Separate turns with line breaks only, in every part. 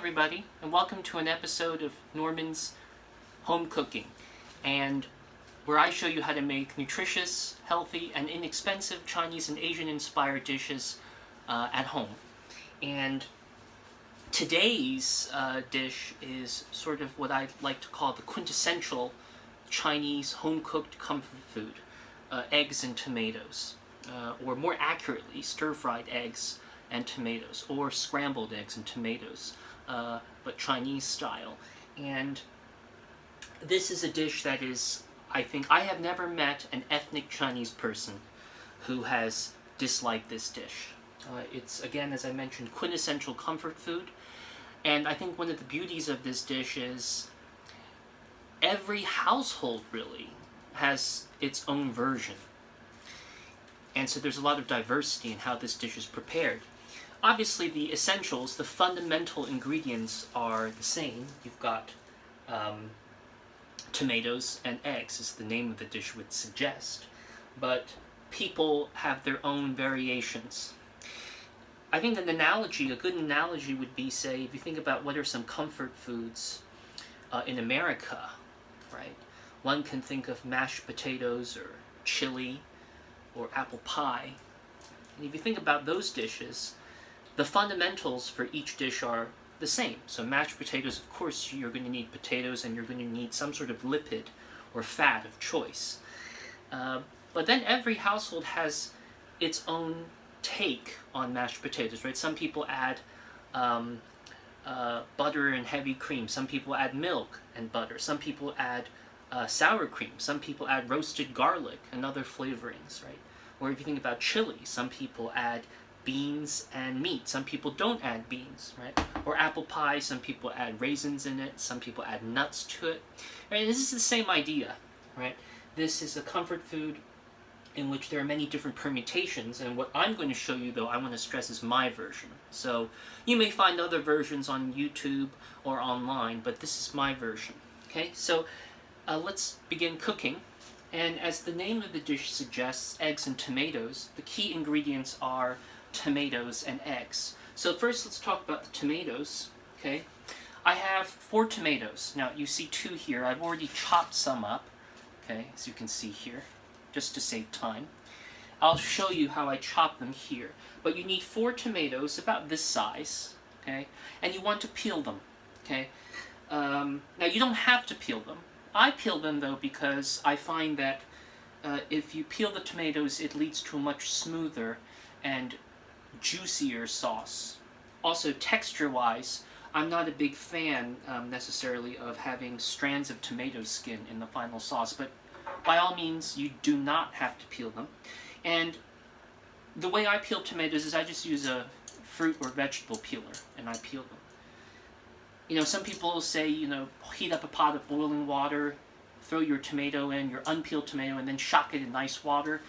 everybody, and welcome to an episode of Norman's Home Cooking, and where I show you how to make nutritious, healthy, and inexpensive Chinese and Asian-inspired dishes at home. And today's dish is sort of what I like to call the quintessential Chinese home-cooked comfort food, eggs and tomatoes, or more accurately, stir-fried eggs and tomatoes, or scrambled eggs and tomatoes, but Chinese style. And this is a dish that is, I think, I have never met an ethnic Chinese person who has disliked this dish. It's, again, as I mentioned, quintessential comfort food, and I think one of the beauties of this dish is every household really has its own version. And so there's a lot of diversity in how this dish is prepared. Obviously, the essentials, the fundamental ingredients are the same. You've got tomatoes and eggs, as the name of the dish would suggest. But people have their own variations. I think an analogy, a good analogy would be, say, if you think about what are some comfort foods in America, right? One can think of mashed potatoes or chili or apple pie. And if you think about those dishes, the fundamentals for each dish are the same. So mashed potatoes, of course, you're going to need potatoes and you're going to need some sort of lipid or fat of choice. But then every household has its own take on mashed potatoes, right? Some people add butter and heavy cream. Some people add milk and butter. Some people add sour cream. Some people add roasted garlic and other flavorings, right? Or if you think about chili, some people add beans and meat. Some people don't add beans, right? Or apple pie, some people add raisins in it. Some people add nuts to it. Right? This is the same idea, right? This is a comfort food in which there are many different permutations, and what I'm going to show you, though, I want to stress is my version. So you may find other versions on YouTube or online, but this is my version. Okay, so let's begin cooking. And as the name of the dish suggests, eggs and tomatoes, the key ingredients are tomatoes and eggs. So first let's talk about the tomatoes. Okay, I have 4 tomatoes. Now you see 2 here. I've already chopped some up, okay, as you can see here, just to save time. I'll show you how I chop them here. But you need 4 tomatoes, about this size, okay, and you want to peel them, okay. Now you don't have to peel them. I peel them, though, because I find that if you peel the tomatoes, it leads to a much smoother and juicier sauce. Also, texture-wise, I'm not a big fan, necessarily, of having strands of tomato skin in the final sauce, but by all means, you do not have to peel them. And the way I peel tomatoes is I just use a fruit or vegetable peeler, and I peel them. You know, some people will say, you know, heat up a pot of boiling water, throw your tomato in, your unpeeled tomato, and then shock it in nice water.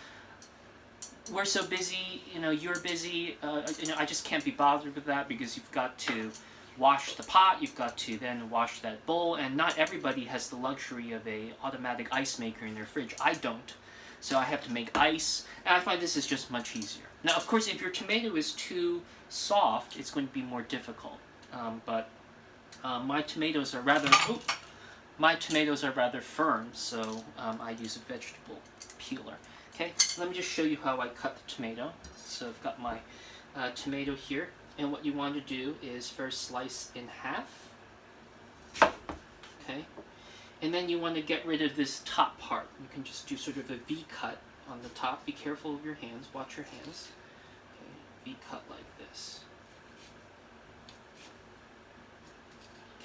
We're so busy, you know, you're busy, you know, I just can't be bothered with that because you've got to wash the pot, you've got to then wash that bowl, and not everybody has the luxury of a automatic ice maker in their fridge. I don't. So I have to make ice, and I find this is just much easier. Now, of course, if your tomato is too soft, it's going to be more difficult, but my tomatoes are rather firm, so I use a vegetable peeler. Okay, let me just show you how I cut the tomato. So I've got my tomato here, and what you want to do is first slice in half. Okay, and then you want to get rid of this top part. You can just do sort of a V cut on the top. Be careful of your hands. Watch your hands. Okay, V cut like this.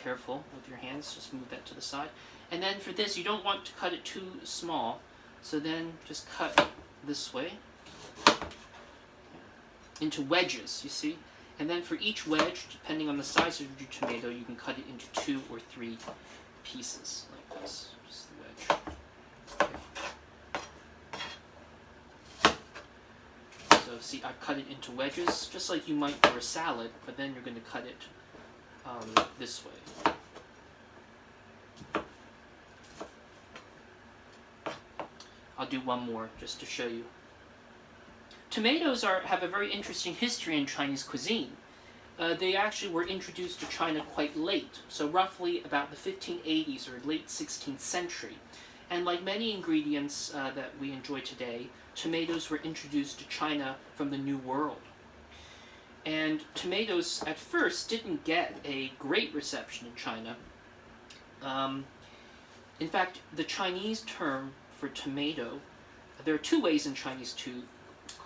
Careful with your hands, just move that to the side. And then for this, you don't want to cut it too small, so then just cut this way into wedges, you see? And then for each wedge, depending on the size of your tomato, you can cut it into 2 or 3 pieces, like this, just the wedge. Okay. So see, I've cut it into wedges, just like you might for a salad, but then you're going to cut it this way. I'll do one more just to show you. Tomatoes have a very interesting history in Chinese cuisine. they actually were introduced to China quite late, so roughly about the 1580s or late 16th century. And like many ingredients that we enjoy today, tomatoes were introduced to China from the New World. And tomatoes at first didn't get a great reception in China. In fact, the Chinese term for tomato, there are two ways in Chinese to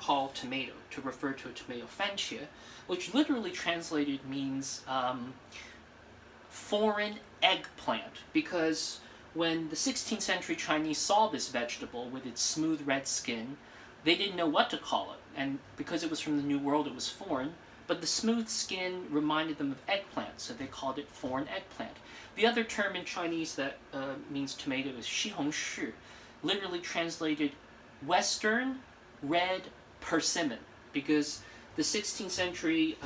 call tomato, to refer to a tomato, 番茄, which literally translated means foreign eggplant, because when the 16th century Chinese saw this vegetable with its smooth red skin, they didn't know what to call it, and because it was from the New World, it was foreign, but the smooth skin reminded them of eggplant, so they called it foreign eggplant. The other term in Chinese that means tomato is 西红柿, literally translated Western red persimmon, because the 16th century,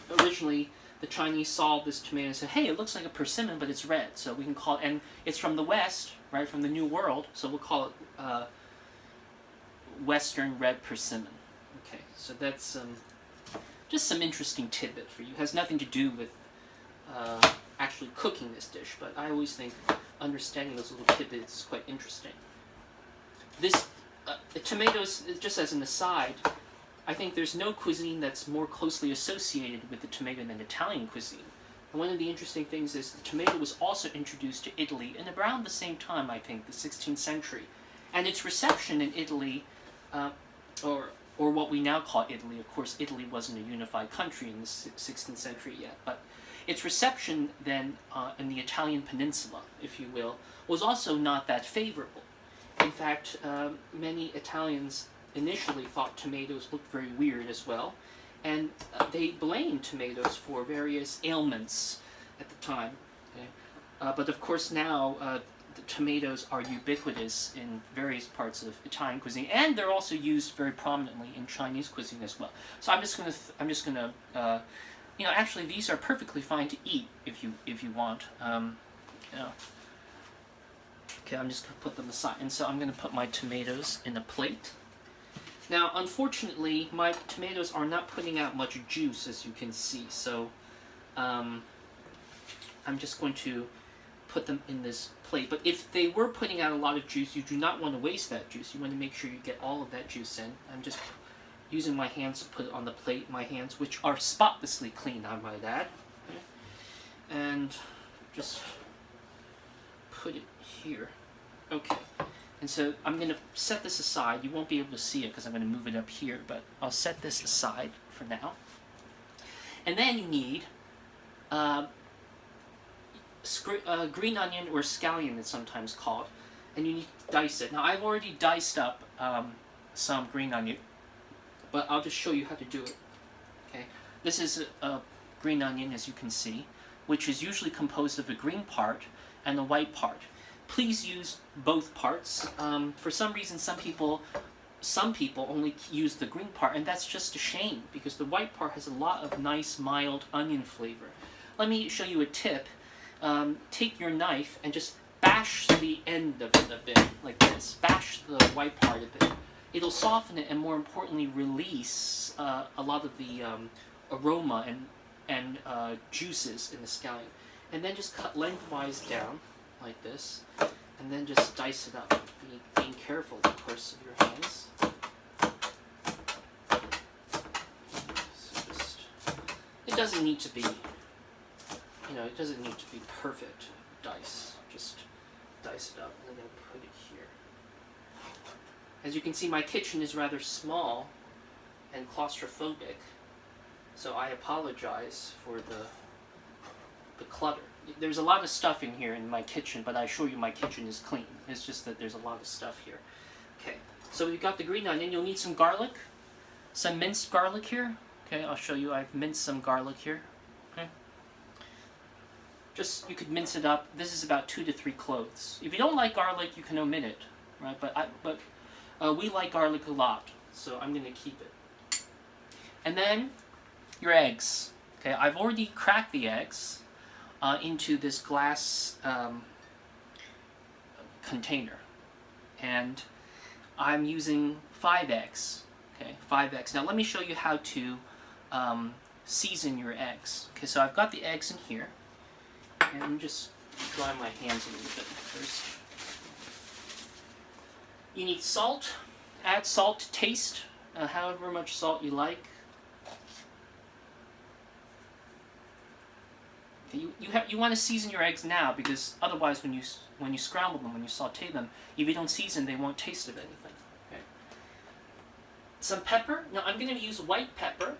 originally the Chinese saw this tomato and said, hey, it looks like a persimmon, but it's red, so we can call it, and it's from the West, right, from the New World, so we'll call it Western red persimmon. Okay, so that's just some interesting tidbit for you. It has nothing to do with actually cooking this dish, but I always think understanding those little tidbits is quite interesting. This tomatoes, just as an aside, I think there's no cuisine that's more closely associated with the tomato than Italian cuisine. And one of the interesting things is the tomato was also introduced to Italy in around the same time, I think, the 16th century. And its reception in Italy, or what we now call Italy, of course Italy wasn't a unified country in the 16th century yet, but its reception then in the Italian peninsula, if you will, was also not that favorable. In fact, many Italians initially thought tomatoes looked very weird as well, and they blamed tomatoes for various ailments at the time. Okay? But of course now the tomatoes are ubiquitous in various parts of Italian cuisine, and they're also used very prominently in Chinese cuisine as well. So I'm just gonna you know, actually these are perfectly fine to eat if you want. You know. Okay, I'm just gonna put them aside, and so I'm gonna put my tomatoes in a plate. Now, unfortunately, my tomatoes are not putting out much juice, as you can see, so I'm just going to put them in this plate. But if they were putting out a lot of juice, you do not want to waste that juice. You want to make sure you get all of that juice in. I'm just using my hands to put it on the plate, my hands, which are spotlessly clean, I might add. Okay. And just put it here. Okay. And so I'm going to set this aside. You won't be able to see it because I'm going to move it up here, but I'll set this aside for now. And then you need green onion, or scallion it's sometimes called, and you need to dice it. Now I've already diced up some green onion, but I'll just show you how to do it. Okay, this is a green onion, as you can see, which is usually composed of a green part and a white part. Please use both parts. For some reason, some people only use the green part, and that's just a shame because the white part has a lot of nice, mild onion flavor. Let me show you a tip. Take your knife and just bash the end of it a bit, like this. Bash the white part a bit. It'll soften it and, more importantly, release a lot of the aroma and juices in the scallion. And then just cut lengthwise down, like this, and then just dice it up, being careful, of course, of your hands. So it doesn't need to be, it doesn't need to be perfect dice. Just dice it up, and I'm going to put it here. As you can see, my kitchen is rather small and claustrophobic, so I apologize for the clutter. There's a lot of stuff in here in my kitchen, but I assure you my kitchen is clean. It's just that there's a lot of stuff here. Okay, so we've got the green onion. You'll need some garlic, some minced garlic here. Okay, I'll show you. I've minced some garlic here. Okay, just, you could mince it up. This is about 2 to 3 cloves. If you don't like garlic, you can omit it, right? But we like garlic a lot, so I'm going to keep it. And then your eggs. Okay, I've already cracked the eggs into this glass container, and I'm using 5 eggs. Okay, 5 eggs. Now let me show you how to season your eggs. Okay, so I've got the eggs in here, and let me just dry my hands a little bit first. You need salt. Add salt to taste, however much salt you like. Okay, you want to season your eggs now, because otherwise when you scramble them, when you saute them, if you don't season, they won't taste of anything. Okay. Some pepper. Now I'm going to use white pepper,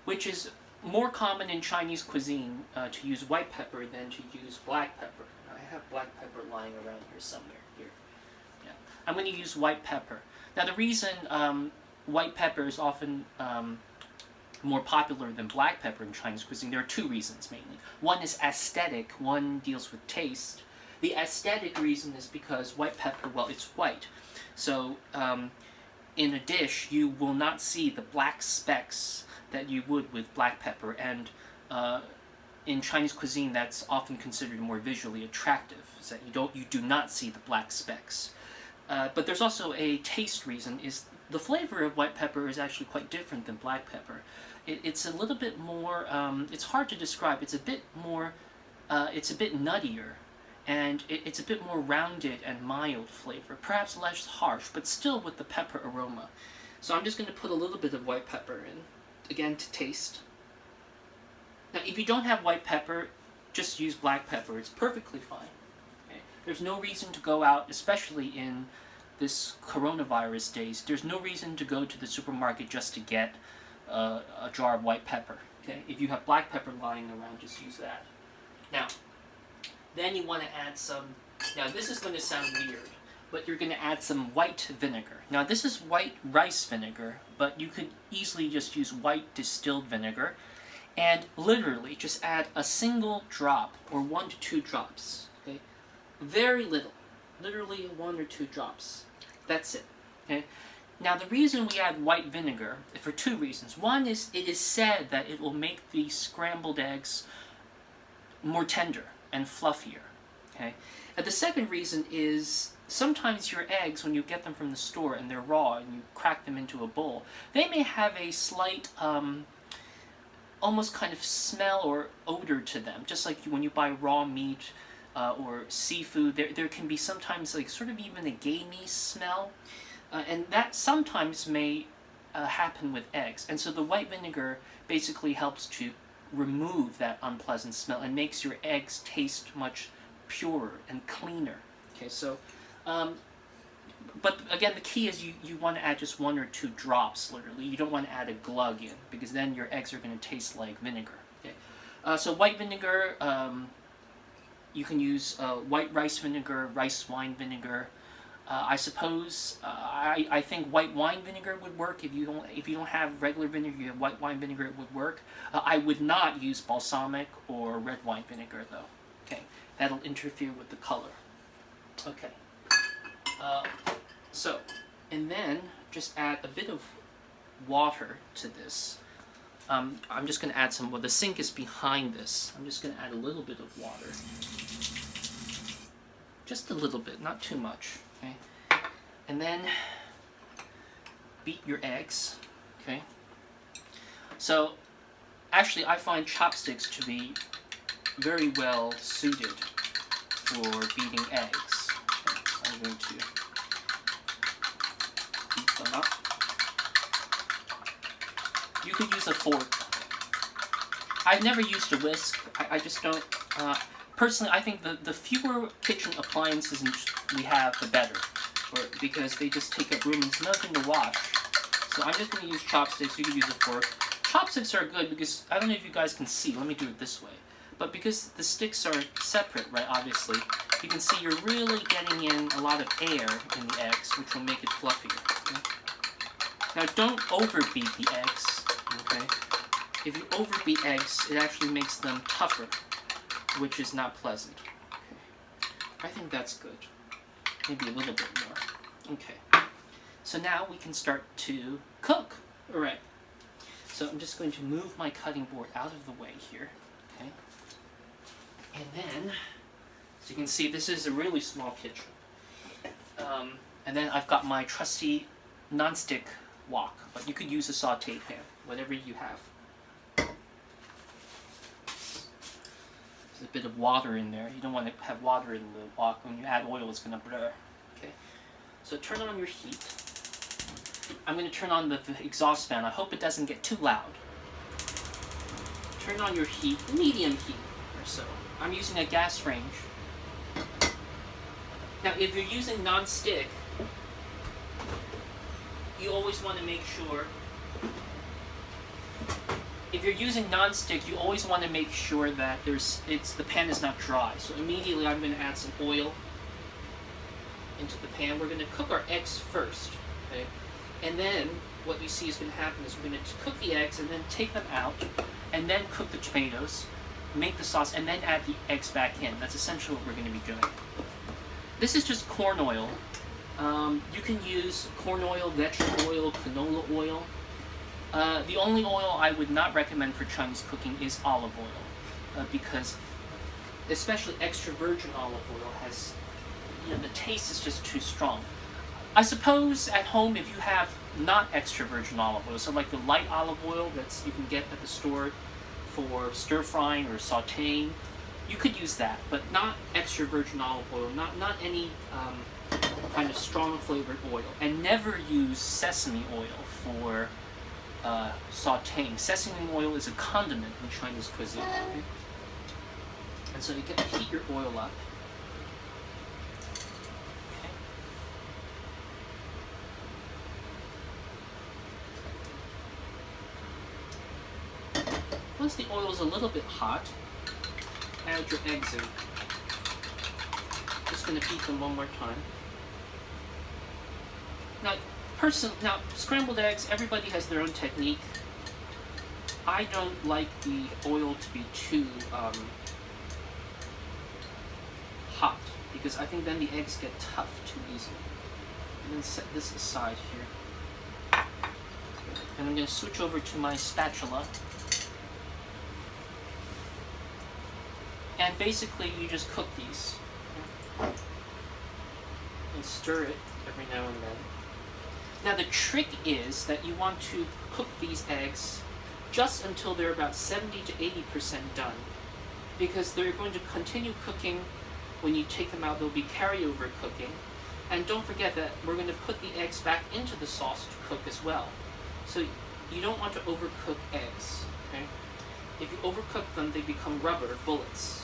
which is more common in Chinese cuisine to use white pepper than to use black pepper. Now, I have black pepper lying around here somewhere. Here. Yeah. I'm going to use white pepper. Now the reason white pepper is often more popular than black pepper in Chinese cuisine, there are 2 reasons mainly. One is aesthetic, one deals with taste. The aesthetic reason is because white pepper, well, it's white. So in a dish, you will not see the black specks that you would with black pepper, and in Chinese cuisine that's often considered more visually attractive, is that you do not see the black specks. But there's also a taste reason, is the flavor of white pepper is actually quite different than black pepper. It's a little bit more, it's hard to describe, it's a bit more, it's a bit nuttier, and it's a bit more rounded and mild flavor, perhaps less harsh, but still with the pepper aroma. So I'm just going to put a little bit of white pepper in, again to taste. Now if you don't have white pepper, just use black pepper, it's perfectly fine. Okay? There's no reason to go out, especially in this coronavirus days, there's no reason to go to the supermarket just to get a jar of white pepper. Okay? If you have black pepper lying around, just use that. Now, then you want to add some, now this is going to sound weird, but you're going to add some white vinegar. Now this is white rice vinegar, but you could easily just use white distilled vinegar, and literally just add a single drop, or 1 to 2 drops. Okay? Very little. Literally 1 or 2 drops. That's it. Okay? Now the reason we add white vinegar, for 2 reasons. One is it is said that it will make the scrambled eggs more tender and fluffier. Okay? And the second reason is sometimes your eggs, when you get them from the store and they're raw and you crack them into a bowl, they may have a slight almost kind of smell or odor to them, just like when you buy raw meat or seafood. There can be sometimes like sort of even a gamey smell, and that sometimes may happen with eggs. And so the white vinegar basically helps to remove that unpleasant smell and makes your eggs taste much purer and cleaner. Okay, so but again, the key is you want to add just 1 or 2 drops, literally. You don't want to add a glug in, because then your eggs are going to taste like vinegar. Okay? So white vinegar, you can use white rice vinegar, rice wine vinegar. I suppose I think white wine vinegar would work. If you don't have regular vinegar, you have white wine vinegar, it would work. I would not use balsamic or red wine vinegar though. Okay, that'll interfere with the color. Okay. So, and then just add a bit of water to this. I'm just going to add some, well, the sink is behind this. I'm just going to add a little bit of water. Just a little bit, not too much. Okay? And then beat your eggs. Okay? So, actually, I find chopsticks to be very well suited for beating eggs. Okay, so I'm going to beat them up. You could use a fork. I've never used a whisk. I just don't. Personally, I think the fewer kitchen appliances we have, the better, because they just take up room and it's another thing to wash. So I'm just going to use chopsticks. You could use a fork. Chopsticks are good because, I don't know if you guys can see. Let me do it this way. But because the sticks are separate, right, obviously, you can see you're really getting in a lot of air in the eggs, which will make it fluffier. Okay? Now, don't overbeat the eggs. Okay? If you overbeat eggs, it actually makes them tougher, which is not pleasant. Okay. I think that's good. Maybe a little bit more. Okay. So now we can start to cook. All right. So I'm just going to move my cutting board out of the way here. Okay. And then, as you can see, this is a really small kitchen. And then I've got my trusty non-stick wok, but you could use a saute pan, whatever you have. There's a bit of water in there. You don't want to have water in the wok. When you add oil, it's going to blur. Okay, so turn on your heat. I'm going to turn on the exhaust fan. I hope it doesn't get too loud. Turn on your heat, medium heat or so. I'm using a gas range. Now, if you're using non-stick, you always want to make sure. If you're using non-stick, you always want to make sure that the pan is not dry. So immediately, I'm going to add some oil into the pan. We're going to cook our eggs first, okay? And then what you see is going to happen is we're going to cook the eggs and then take them out, and then cook the tomatoes, make the sauce, and then add the eggs back in. That's essentially what we're going to be doing. This is just corn oil. You can use corn oil, vegetable oil, canola oil. The only oil I would not recommend for Chinese cooking is olive oil, because especially extra virgin olive oil has, the taste is just too strong. I suppose at home, if you have not extra virgin olive oil, so like the light olive oil that you can get at the store for stir frying or sauteing, you could use that, but not extra virgin olive oil, not any kind of strong flavored oil. And never use sesame oil for sauteing. Sesame oil is a condiment in Chinese cuisine. Okay? And so you get to heat your oil up. Once the oil is a little bit hot, add your eggs in. Just going to beat them one more time. Now, scrambled eggs, everybody has their own technique. I don't like the oil to be too hot, because I think then the eggs get tough too easily. And then set this aside here. And I'm going to switch over to my spatula. And basically, you just cook these. And stir it every now and then. Now, the trick is that you want to cook these eggs just until they're about 70 to 80% done. Because they're going to continue cooking. When you take them out, there'll be carryover cooking. And don't forget that we're going to put the eggs back into the sauce to cook as well. So you don't want to overcook eggs. Okay? If you overcook them, they become rubber bullets.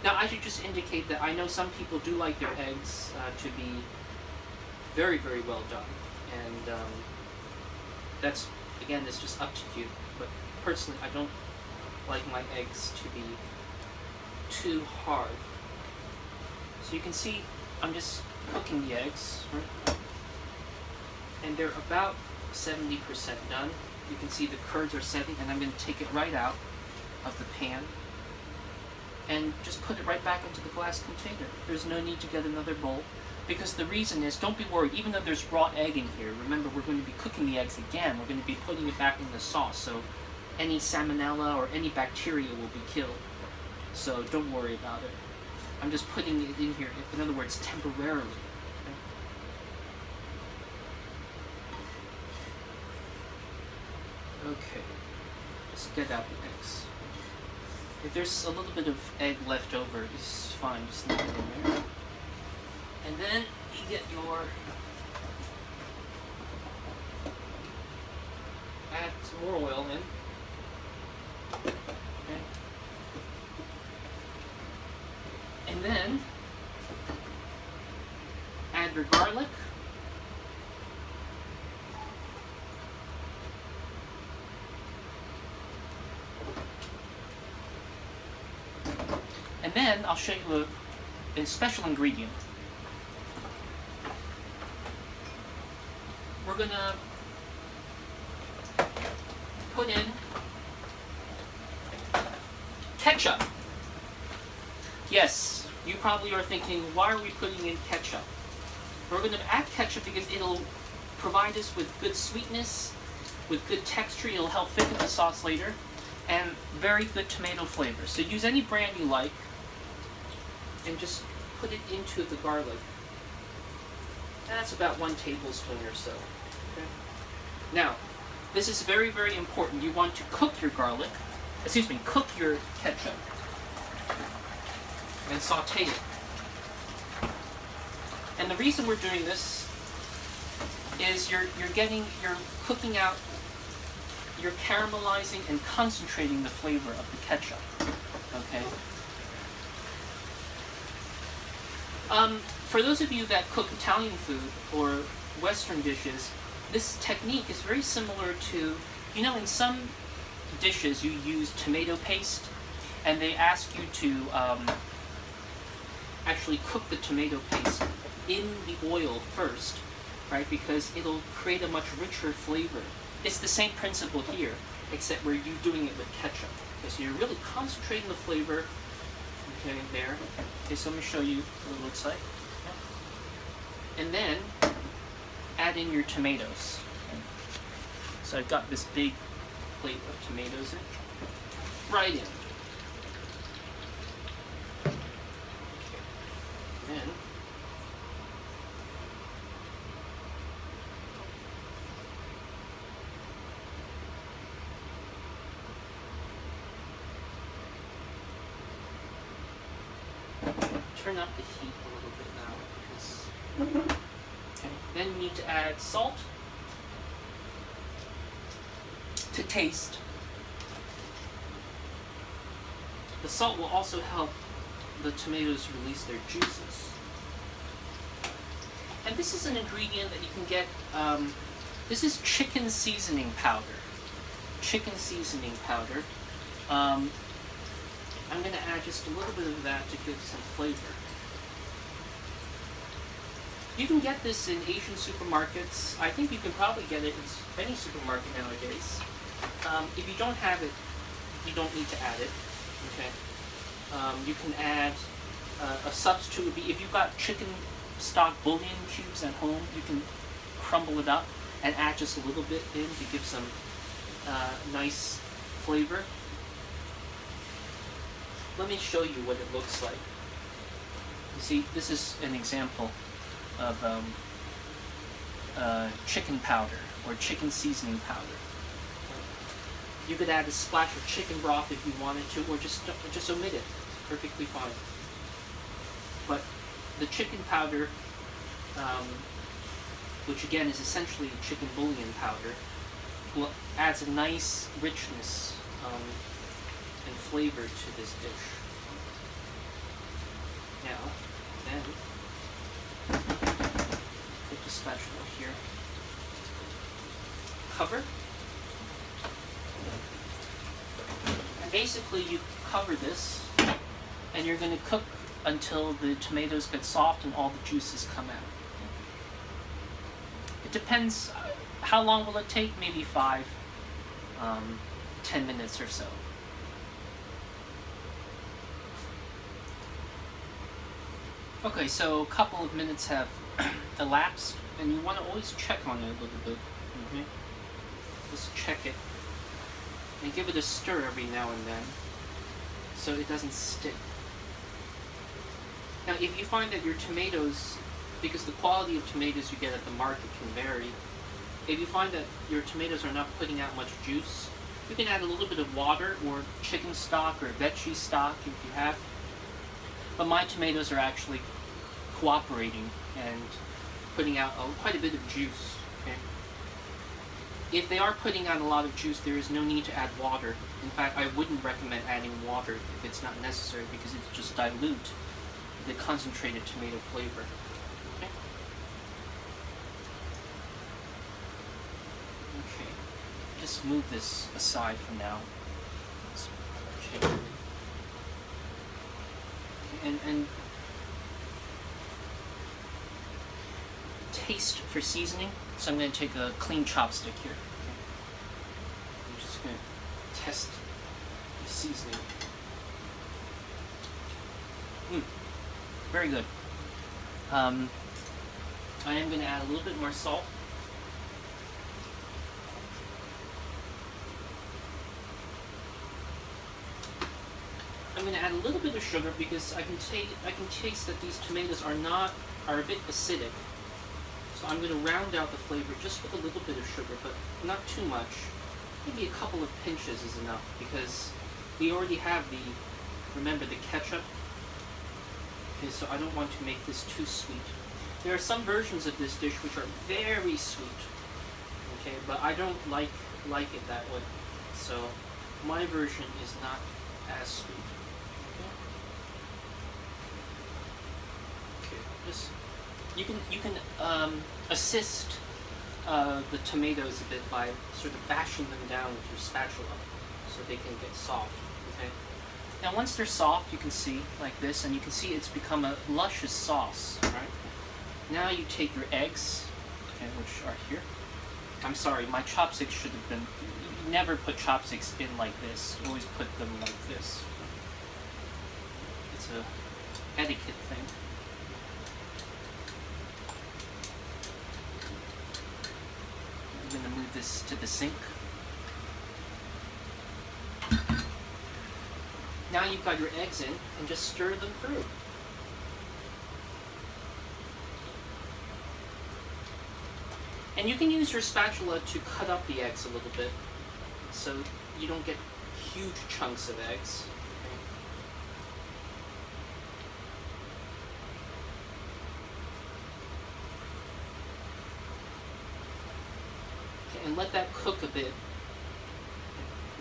Now, I should just indicate that I know some people do like their eggs to be very, very well done. And that's, again, it's just up to you. But personally, I don't like my eggs to be too hard. So you can see I'm just cooking the eggs, right? And they're about 70% done. You can see the curds are setting, and I'm going to take it right out of the pan and just put it right back into the glass container. There's no need to get another bowl, because the reason is, don't be worried, even though there's raw egg in here, remember we're going to be cooking the eggs again, we're going to be putting it back in the sauce, so any salmonella or any bacteria will be killed. So don't worry about it. I'm just putting it in here, in other words, temporarily. Okay, let's get out the eggs. If there's a little bit of egg left over, it's fine, just leave it in there. And then you get your, add some more oil in. Okay. And then add your garlic. And then I'll show you a special ingredient. We're gonna put in ketchup. Yes, you probably are thinking, why are we putting in ketchup? We're gonna add ketchup because it'll provide us with good sweetness, with good texture. It'll help thicken the sauce later, and very good tomato flavor. So use any brand you like, and just put it into the garlic. And that's about 1 tablespoon or so. Okay. Now, this is very, very important. You want to cook your garlic, cook your ketchup, and saute it. And the reason we're doing this is you're cooking out, you're caramelizing and concentrating the flavor of the ketchup. Okay. For those of you that cook Italian food or Western dishes, this technique is very similar to, you know, in some dishes you use tomato paste, and they ask you to actually cook the tomato paste in the oil first, right? Because it'll create a much richer flavor. It's the same principle here, except where you're doing it with ketchup. Okay, so you're really concentrating the flavor. Okay, there. Okay, so let me show you what it looks like. And then add in your tomatoes. Okay. So I've got this big plate of tomatoes in. Right in. Okay. Then turn up the heat a little bit now, because okay. Then you need to add salt to taste. The salt will also help the tomatoes release their juices. And this is an ingredient that you can get. This is chicken seasoning powder. Chicken seasoning powder. I'm going to add just a little bit of that to give some flavor. You can get this in Asian supermarkets. I think you can probably get it in any supermarket nowadays. If you don't have it, you don't need to add it. Okay. You can add a substitute. Would be if you've got chicken stock bouillon cubes at home, you can crumble it up and add just a little bit in to give some nice flavor. Let me show you what it looks like. You see, this is an example of chicken powder or chicken seasoning powder. You could add a splash of chicken broth if you wanted to, or just omit it. It's perfectly fine. But the chicken powder, which again is essentially chicken bouillon powder, adds a nice richness and flavor to this dish. Now, then, put the spatula here. Cover. And basically you cover this, and you're going to cook until the tomatoes get soft and all the juices come out. It depends, how long will it take? Maybe 10 minutes or so. Okay, so a couple of minutes have elapsed, and you want to always check on it a little bit. Okay? Just check it, and give it a stir every now and then, so it doesn't stick. Now, if you find that your tomatoes, because the quality of tomatoes you get at the market can vary, if you find that your tomatoes are not putting out much juice, you can add a little bit of water or chicken stock or veggie stock if you have. But my tomatoes are actually cooperating and putting out quite a bit of juice. Okay? If they are putting out a lot of juice, there is no need to add water. In fact, I wouldn't recommend adding water if it's not necessary, because it just dilute the concentrated tomato flavor. Okay? Okay. Just move this aside for now. Okay. And taste for seasoning. So I'm going to take a clean chopstick here. Okay. I'm just going to test the seasoning. Very good. I am going to add a little bit more salt. I'm going to add a little bit of sugar because I can taste that these tomatoes are a bit acidic. So I'm going to round out the flavor just with a little bit of sugar, but not too much. Maybe a couple of pinches is enough because we already have remember the ketchup. Okay, so I don't want to make this too sweet. There are some versions of this dish which are very sweet. Okay, but I don't like it that way. So my version is not as sweet. Okay, just you can assist the tomatoes a bit by sort of bashing them down with your spatula so they can get soft. Okay. Now once they're soft, you can see like this, and you can see it's become a luscious sauce. Right. Now you take your eggs, okay, which are here. I'm sorry, my chopsticks should have been. You never put chopsticks in like this. You always put them like this. It's a etiquette thing. I'm going to move this to the sink. Now you've got your eggs in, and just stir them through. And you can use your spatula to cut up the eggs a little bit, so you don't get huge chunks of eggs. Okay, and let that cook a bit.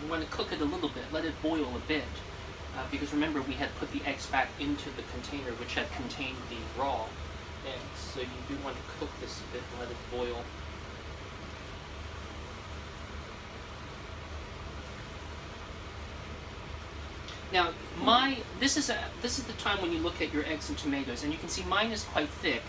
You want to cook it a little bit, let it boil a bit, because remember we had put the eggs back into the container which had contained the raw eggs, so you do want to cook this a bit and let it boil. Now, this is the time when you look at your eggs and tomatoes, and you can see mine is quite thick.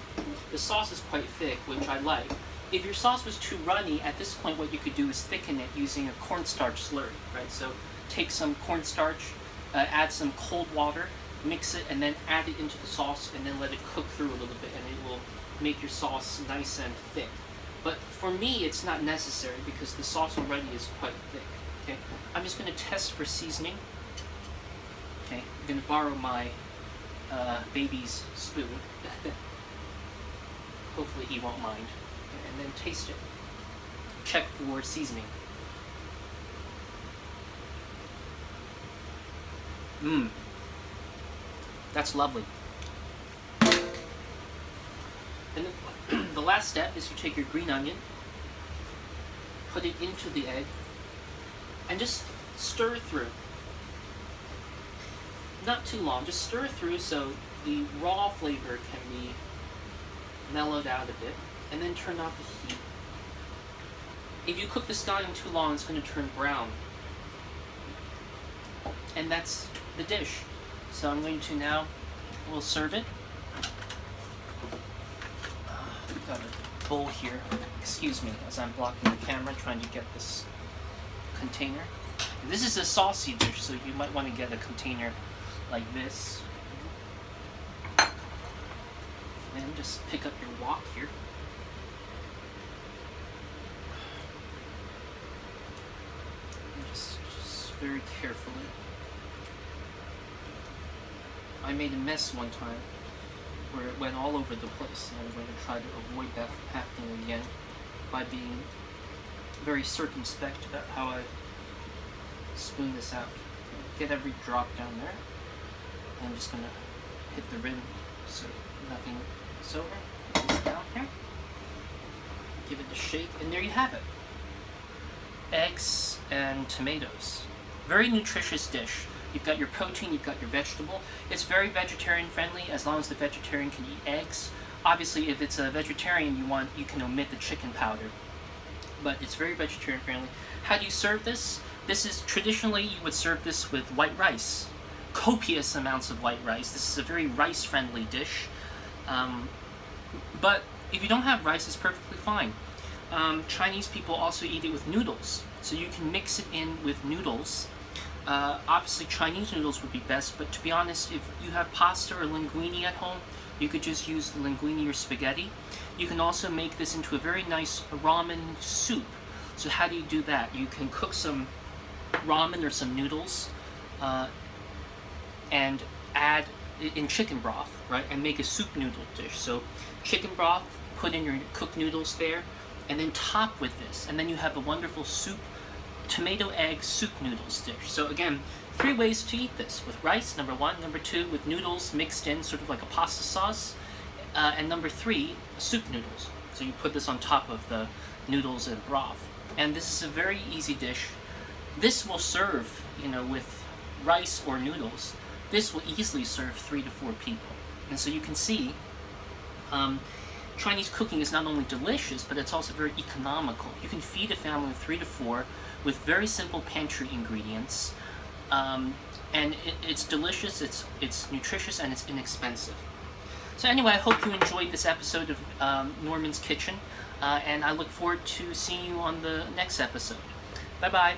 The sauce is quite thick, which I like. If your sauce was too runny, at this point what you could do is thicken it using a cornstarch slurry, right? So take some cornstarch, add some cold water, mix it, and then add it into the sauce, and then let it cook through a little bit, and it will make your sauce nice and thick. But for me, it's not necessary because the sauce already is quite thick. Okay, I'm just going to test for seasoning. Okay, I'm going to borrow my baby's spoon. Hopefully he won't mind. And then taste it. Check for seasoning. Mmm. That's lovely. And then the last step is you take your green onion, put it into the egg, and just stir through. Not too long, just stir through so the raw flavor can be mellowed out a bit, and then turn off the heat. If you cook the scallion too long, it's going to turn brown. And that's the dish. So I'm going to now, we'll serve it. We've got a bowl here. Excuse me, as I'm blocking the camera, trying to get this container. This is a saucy dish, so you might want to get a container like this. And just pick up your wok here. And just very carefully. I made a mess one time where it went all over the place, and I'm going to try to avoid that from happening again by being very circumspect about how I spoon this out. Get every drop down there. I'm just going to hit the rim so nothing is over. Put this down here. Give it a shake, and there you have it. Eggs and tomatoes. Very nutritious dish. You've got your protein, you've got your vegetable. It's very vegetarian friendly as long as the vegetarian can eat eggs. Obviously, if it's a vegetarian you can omit the chicken powder. But it's very vegetarian friendly. How do you serve this? This is traditionally you would serve this with white rice. Copious amounts of white rice. This is a very rice-friendly dish. But if you don't have rice, it's perfectly fine. Chinese people also eat it with noodles. So you can mix it in with noodles. Obviously, Chinese noodles would be best, but to be honest, if you have pasta or linguine at home, you could just use the linguine or spaghetti. You can also make this into a very nice ramen soup. So how do you do that? You can cook some ramen or some noodles, and add in chicken broth, right? And make a soup noodle dish. So chicken broth, put in your cooked noodles there, and then top with this, and then you have a wonderful soup, tomato egg soup noodles dish. So again, 3 ways to eat this: with rice, number 1; number 2, with noodles mixed in, sort of like a pasta sauce, and number 3, soup noodles. So you put this on top of the noodles and broth, and this is a very easy dish. This will serve, with rice or noodles. This will easily serve 3 to 4 people. And so you can see, Chinese cooking is not only delicious, but it's also very economical. You can feed a family of 3 to 4 with very simple pantry ingredients, and it's delicious, it's nutritious, and it's inexpensive. So anyway, I hope you enjoyed this episode of Norman's Kitchen, and I look forward to seeing you on the next episode. Bye-bye.